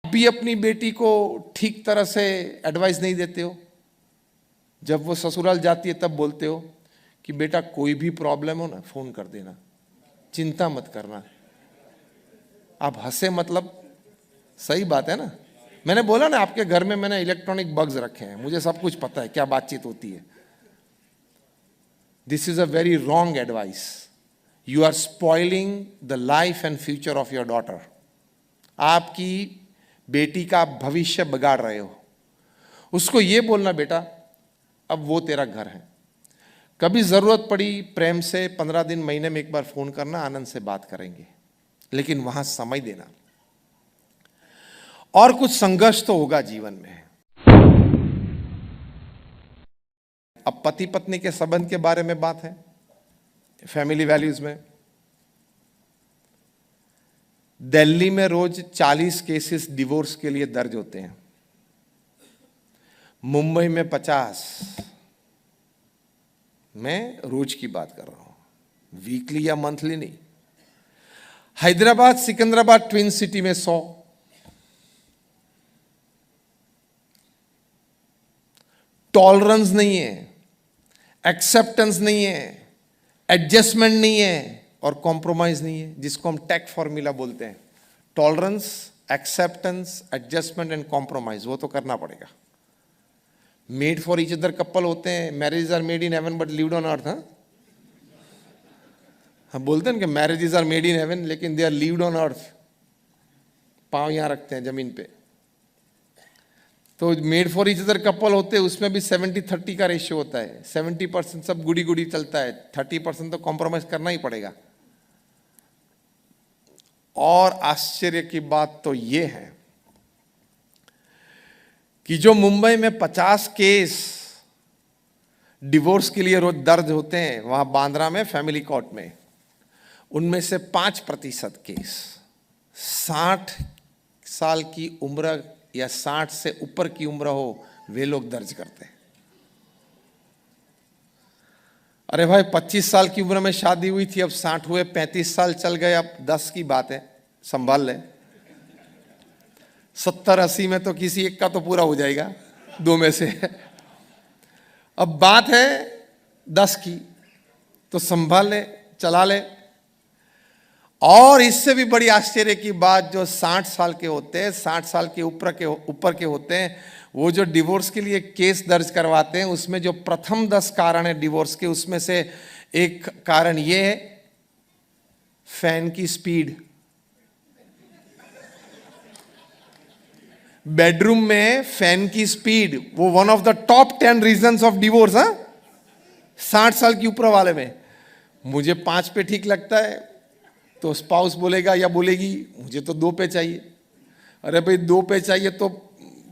भी अपनी बेटी को ठीक तरह से एडवाइस नहीं देते हो? जब वो ससुराल जाती है तब बोलते हो कि बेटा कोई भी प्रॉब्लम हो ना फोन कर देना, चिंता मत करना। आप हंसे मतलब सही बात है ना। मैंने बोला ना आपके घर में मैंने इलेक्ट्रॉनिक बग्स रखे हैं, मुझे सब कुछ पता है क्या बातचीत होती है। This is a very wrong advice. You are spoiling the life and future of your daughter. आपकी बेटी का भविष्य बिगाड़ रहे हो। उसको ये बोलना बेटा अब वो तेरा घर है, कभी जरूरत पड़ी प्रेम से 15 दिन महीने में एक बार फोन करना, आनंद से बात करेंगे, लेकिन वहां समय देना। और कुछ संघर्ष तो होगा जीवन में। अब पति पत्नी के संबंध के बारे में बात है, फैमिली वैल्यूज में। दिल्ली में रोज 40 केसेस डिवोर्स के लिए दर्ज होते हैं, मुंबई में 50। मैं रोज की बात कर रहा हूं, वीकली या मंथली नहीं। हैदराबाद सिकंदराबाद ट्विन सिटी में 100। टॉलरेंस नहीं है, एक्सेप्टेंस नहीं है, एडजस्टमेंट नहीं है और कॉम्प्रोमाइज नहीं है, जिसको हम टेक फॉर्मूला बोलते हैं। Tolerance, acceptance, adjustment and compromise, वो तो करना पड़ेगा। Made for each other couple होते हैं, marriage are made in heaven but lived on earth. हम बोलते हैं कि marriages are made in heaven, लेकिन they are lived on earth. पांव यहां रखते हैं जमीन पे। तो made for each other couple होते हैं, उसमें भी 70-30 का रेशियो होता है। 70% सब गुड़ी गुड़ी चलता है, 30% तो कॉम्प्रोमाइज करना ही पड़ेगा। और आश्चर्य की बात तो यह है कि जो मुंबई में 50 केस डिवोर्स के लिए रोज दर्ज होते हैं, वहां बांद्रा में फैमिली कोर्ट में, उनमें से 5% केस 60 साल की उम्र या 60 से ऊपर की उम्र हो, वे लोग दर्ज करते हैं। अरे भाई 25 साल की उम्र में शादी हुई थी, अब 60 हुए, 35 साल चल गए, अब 10 की बात है, संभाल ले। 70-80 में तो किसी एक का तो पूरा हो जाएगा, 2 में से। अब बात है 10 की, तो संभाल ले, चला ले। और इससे भी बड़ी आश्चर्य की बात, जो 60 साल के होते हैं, 60 साल के ऊपर के होते हैं, वो जो डिवोर्स के लिए केस दर्ज करवाते हैं, उसमें जो प्रथम 10 कारण है डिवोर्स के, उसमें से एक कारण ये है फैन की स्पीड। बेडरूम में फैन की स्पीड, वो one of the top 10 reasons of divorce. 60 साल की ऊपर वाले में। मुझे 5 पे ठीक लगता है, तो स्पाउस बोलेगा या बोलेगी मुझे तो 2 पे चाहिए। अरे भाई 2 पे चाहिए तो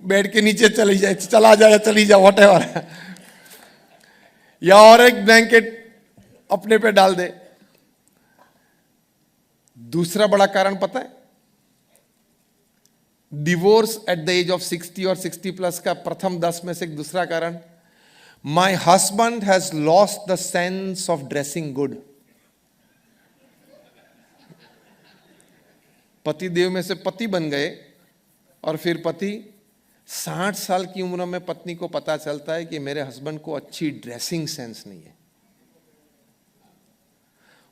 बेड के नीचे चला जाए, चली जाओ, व्हाटएवर। या और एक ब्लैंकेट अपने पे डाल दे। दूसरा बड़ा कारण पता है, divorce at the age of 60 और 60+ का प्रथम 10 में से एक दूसरा कारण, my husband has lost the sense of dressing good. पति देव में से पति बन गए, और फिर पति 60 साल की उम्र में पत्नी को पता चलता है कि मेरे हस्बैंड को अच्छी ड्रेसिंग सेंस नहीं है।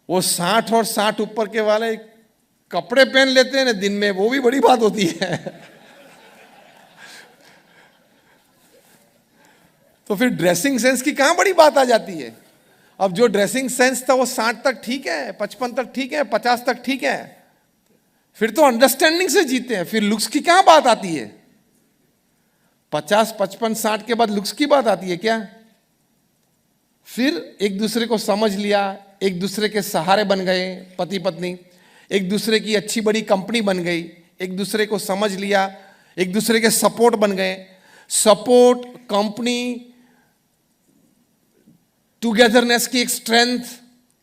वो 60 और 60 ऊपर के वाले कपड़े पहन लेते हैं ना दिन में, वो भी बड़ी बात होती है। तो फिर ड्रेसिंग सेंस की कहां बड़ी बात आ जाती है। अब जो ड्रेसिंग सेंस था वो 60 तक ठीक है, 55 तक ठीक है, 50 तक ठीक है, फिर तो अंडरस्टैंडिंग से जीते हैं। फिर लुक्स की कहां बात आती है? 50, 55, 60 के बाद लुक्स की बात आती है क्या? फिर एक दूसरे को समझ लिया, एक दूसरे के सहारे बन गए पति पत्नी, एक दूसरे की अच्छी बड़ी कंपनी बन गई, एक दूसरे को समझ लिया, एक दूसरे के सपोर्ट बन गए। सपोर्ट, कंपनी, टुगेदरनेस की एक स्ट्रेंथ,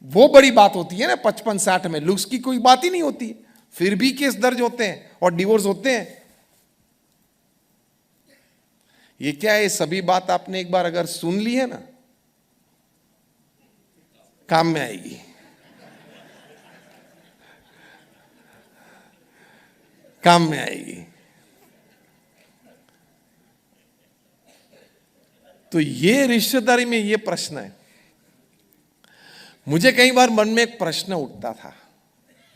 वो बड़ी बात होती है ना 55-60 में। लुक्स की कोई बात ही नहीं होती, फिर भी केस दर्ज होते हैं और डिवोर्स होते हैं। ये क्या है? सभी बात आपने एक बार अगर सुन ली है ना, काम में आएगी। काम में आएगी। तो ये रिश्तेदारी में ये प्रश्न है। मुझे कई बार मन में एक प्रश्न उठता था,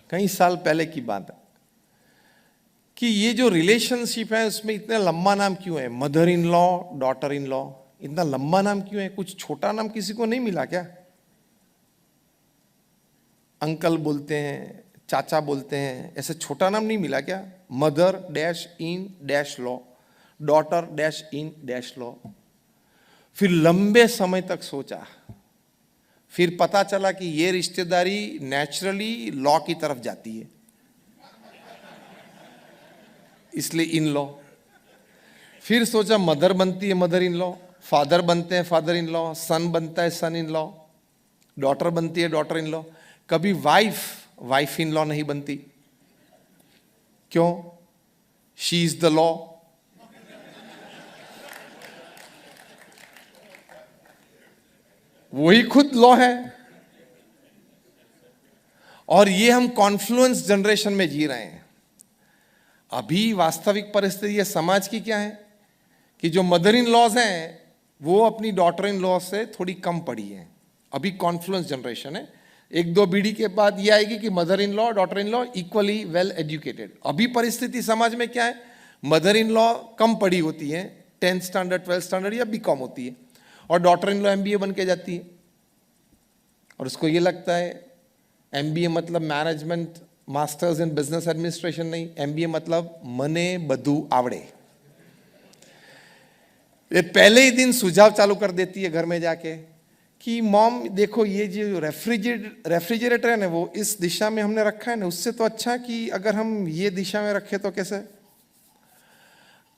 कई साल पहले की बात है, कि ये जो रिलेशनशिप है उसमें इतना लंबा नाम क्यों है? Mother in law, daughter in law, इतना लंबा नाम क्यों है? कुछ छोटा नाम किसी को नहीं मिला क्या? अंकल बोलते हैं, चाचा बोलते हैं, ऐसे छोटा नाम नहीं मिला क्या? Mother dash in dash law, daughter dash in dash law. फिर लंबे समय तक सोचा, फिर पता चला कि ये रिश्तेदारी नेचुरली लॉ की तरफ जाती है, इसलिए इन लॉ। फिर सोचा मदर बनती है मदर इन लॉ, फादर बनते हैं फादर इन लॉ, सन बनता है सन इन लॉ, डॉटर बनती है डॉटर इन लॉ। कभी वाइफ इन लॉ नहीं बनती। क्यों? She is the law. वही खुद लॉ है। और ये हम कॉन्फ्लुएंस जनरेशन में जी रहे हैं। अभी वास्तविक परिस्थिति ये समाज की क्या है कि जो मदर इन लॉज हैं वो अपनी डॉटर इन लॉ से थोड़ी कम पड़ी हैं। अभी कॉन्फ्लुएंस जनरेशन है। एक दो पीढ़ी के बाद ये आएगी कि mother in law daughter in law equally well educated. अभी परिस्थिति समाज में क्या है? मदर इन लॉ कम पढ़ी होती है, 10th स्टैंडर्ड 12th स्टैंडर्ड या बीकॉम होती है, और डॉटर इन लॉ MBA बन के जाती है। और उसको ये लगता है MBA मतलब management masters in business administration नहीं, MBA मतलब मने बधु आवड़े। ये पहले ही दिन सुझाव चालू कर देती है घर में जाके कि मॉम देखो ये जो रेफ्रिजरेटर है ना वो इस दिशा में हमने रखा है ना, उससे तो अच्छा कि अगर हम ये दिशा में रखें तो कैसे?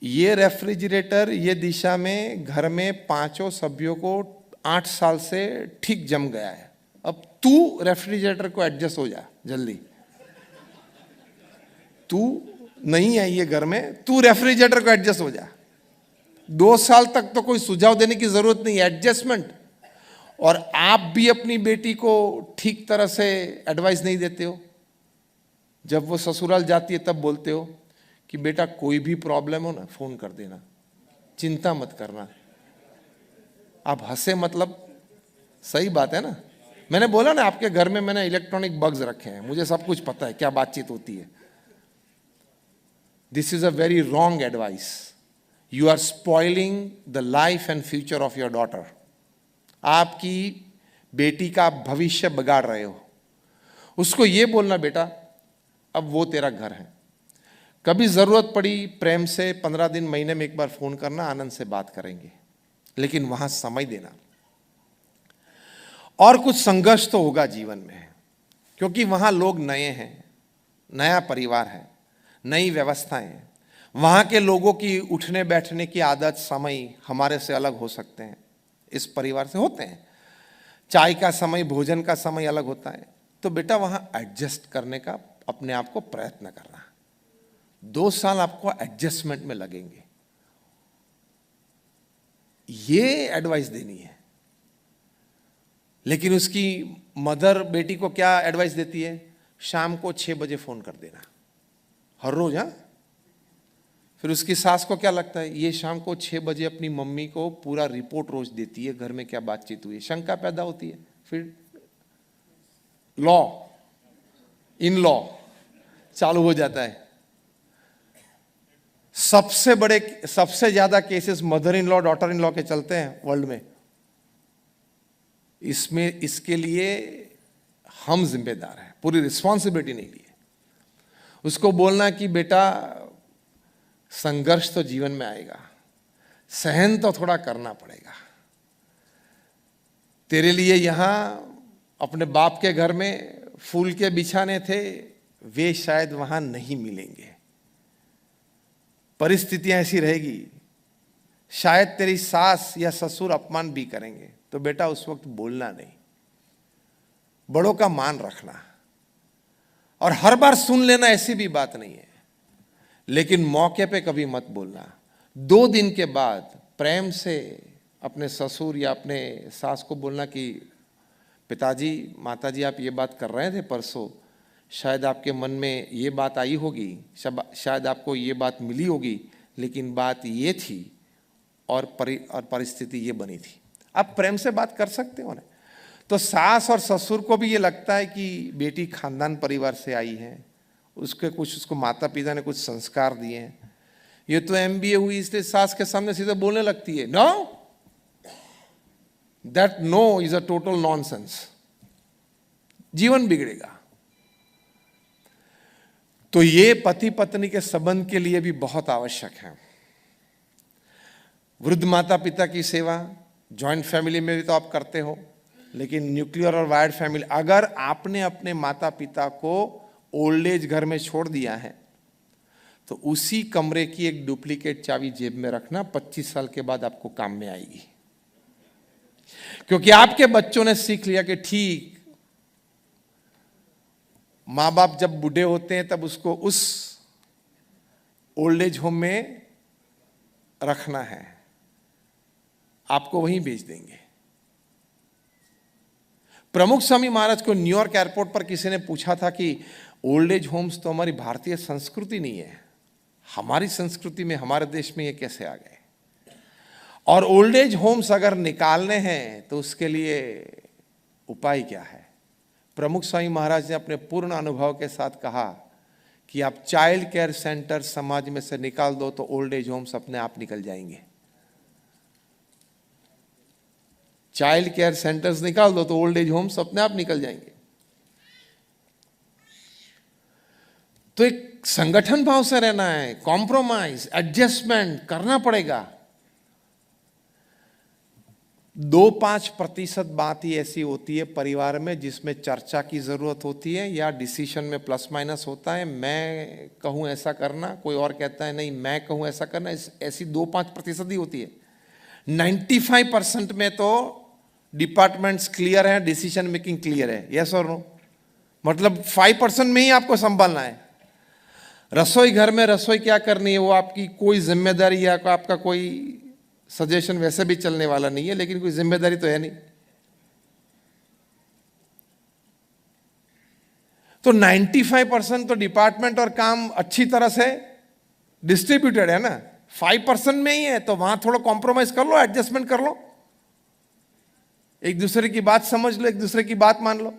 ये रेफ्रिजरेटर ये दिशा में घर में 5 सभ्यों को 8 साल से ठीक जम गया है। अब तू रेफ्रिजरेटर को एडजस्ट हो जा जल्दी। तू नहीं है ये घर में, तू रेफ्रिजरेटर को एडजस्ट हो जा। 2 साल तक तो कोई सुझाव देने की जरूरत नहीं, एडजस्टमेंट। और आप भी अपनी बेटी को ठीक तरह से एडवाइस नहीं देते हो। जब वो ससुराल जाती है तब बोलते हो कि बेटा कोई भी प्रॉब्लम हो ना फोन कर देना, चिंता मत करना। आप हंसे मतलब सही बात है ना। मैंने बोला ना आपके घर में मैंने इलेक्ट्रॉनिक बग्स रखे हैं, मुझे सब कुछ पता है क्या बातचीत होती है। This is a very wrong advice. You are spoiling the life and future of your daughter. आपकी बेटी का भविष्य बिगाड़ रहे हो। उसको ये बोलना बेटा अब वो तेरा घर है, कभी जरूरत पड़ी प्रेम से 15 दिन महीने में एक बार फोन करना, आनंद से बात करेंगे, लेकिन वहां समय देना। और कुछ संघर्ष तो होगा जीवन में, क्योंकि वहां लोग नए हैं, नया परिवार है, नई व्यवस्थाएं हैं। वहां के लोगों की उठने बैठने की आदत समय हमारे से अलग हो सकते हैं, इस परिवार से होते हैं। चाय का समय भोजन का समय अलग होता है। तो बेटा वहां एडजस्ट करने का अपने आप को प्रयत्न करना। 2 साल आपको एडजस्टमेंट में लगेंगे, ये एडवाइस देनी है। लेकिन उसकी मदर बेटी को क्या एडवाइस देती है? शाम को 6 बजे फोन कर देना हर रोज। हाँ, फिर उसकी सास को क्या लगता है? ये शाम को 6 बजे अपनी मम्मी को पूरा रिपोर्ट रोज देती है, घर में क्या बातचीत हुई है। शंका पैदा होती है। फिर लॉ इन लॉ चालू हो जाता है। सबसे ज्यादा cases mother in law daughter in law के चलते हैं वर्ल्ड में। इसके लिए हम जिम्मेदार हैं, पूरी रिस्पॉन्सिबिलिटी नहीं ली है। उसको बोलना कि बेटा संघर्ष तो जीवन में आएगा, सहन तो थोड़ा करना पड़ेगा। तेरे लिए यहां अपने बाप के घर में फूल के बिछाने थे, वे शायद वहां नहीं मिलेंगे। परिस्थितियां ऐसी रहेगी, शायद तेरी सास या ससुर अपमान भी करेंगे, तो बेटा उस वक्त बोलना नहीं, बड़ों का मान रखना। और हर बार सुन लेना ऐसी भी बात नहीं है, लेकिन मौके पे कभी मत बोलना। 2 दिन के बाद प्रेम से अपने ससुर या अपने सास को बोलना कि पिताजी माताजी आप ये बात कर रहे थे परसों, शायद आपके मन में ये बात आई होगी, शायद आपको ये बात मिली होगी, लेकिन बात ये थी और परिस्थिति ये बनी थी। आप प्रेम से बात कर सकते हो ना। तो सास और ससुर को भी ये लगता है कि बेटी खानदान परिवार से आई है, उसको माता पिता ने कुछ संस्कार दिए हैं। ये तो MBA हुई इसलिए सास के सामने सीधे बोलने लगती है। No, that no is a total nonsense. जीवन बिगड़ेगा। तो ये पति पत्नी के संबंध के लिए भी बहुत आवश्यक है। वृद्ध माता पिता की सेवा जॉइंट फैमिली में भी तो आप करते हो, लेकिन न्यूक्लियर और वायर्ड फैमिली, अगर आपने अपने माता पिता को ओल्ड एज घर में छोड़ दिया है तो उसी कमरे की एक डुप्लीकेट चाबी जेब में रखना, 25 साल के बाद आपको काम में आएगी। क्योंकि आपके बच्चों ने सीख लिया कि ठीक, माँ बाप जब बूढ़े होते हैं तब उसको उस ओल्ड एज होम में रखना है, आपको वहीं भेज देंगे। प्रमुख स्वामी महाराज को न्यूयॉर्क एयरपोर्ट पर किसी ने पूछा था कि ओल्ड एज होम्स तो हमारी भारतीय संस्कृति नहीं है, हमारी संस्कृति में, हमारे देश में ये कैसे आ गए, और ओल्ड एज होम्स अगर निकालने हैं तो उसके लिए उपाय क्या है। प्रमुख स्वामी महाराज ने अपने पूर्ण अनुभव के साथ कहा कि आप चाइल्ड केयर सेंटर समाज में से निकाल दो तो ओल्ड एज होम्स अपने आप निकल जाएंगे। चाइल्ड केयर सेंटर्स निकाल दो तो ओल्ड एज होम्स अपने आप निकल जाएंगे। तो एक संगठन भाव से रहना है, कॉम्प्रोमाइज, एडजस्टमेंट करना पड़ेगा। 2-5% बात ही ऐसी होती है परिवार में जिसमें चर्चा की जरूरत होती है या डिसीजन में प्लस माइनस होता है। मैं कहूं ऐसा करना, कोई और कहता है नहीं मैं कहूं ऐसा करना, ऐसी 2-5% ही होती है। 95% में तो डिपार्टमेंट्स क्लियर है, डिसीजन मेकिंग क्लियर है, यस और नो। मतलब 5% में ही आपको संभालना है। रसोई घर में रसोई क्या करनी है वो आपकी कोई जिम्मेदारी या आपका कोई सजेशन वैसे भी चलने वाला नहीं है, लेकिन कोई जिम्मेदारी तो है नहीं। तो 95% तो डिपार्टमेंट और काम अच्छी तरह से डिस्ट्रीब्यूटेड है ना, 5% में ही है तो वहां थोड़ा कॉम्प्रोमाइज कर लो, एडजस्टमेंट कर लो, एक दूसरे की बात समझ लो, एक दूसरे की बात मान लो।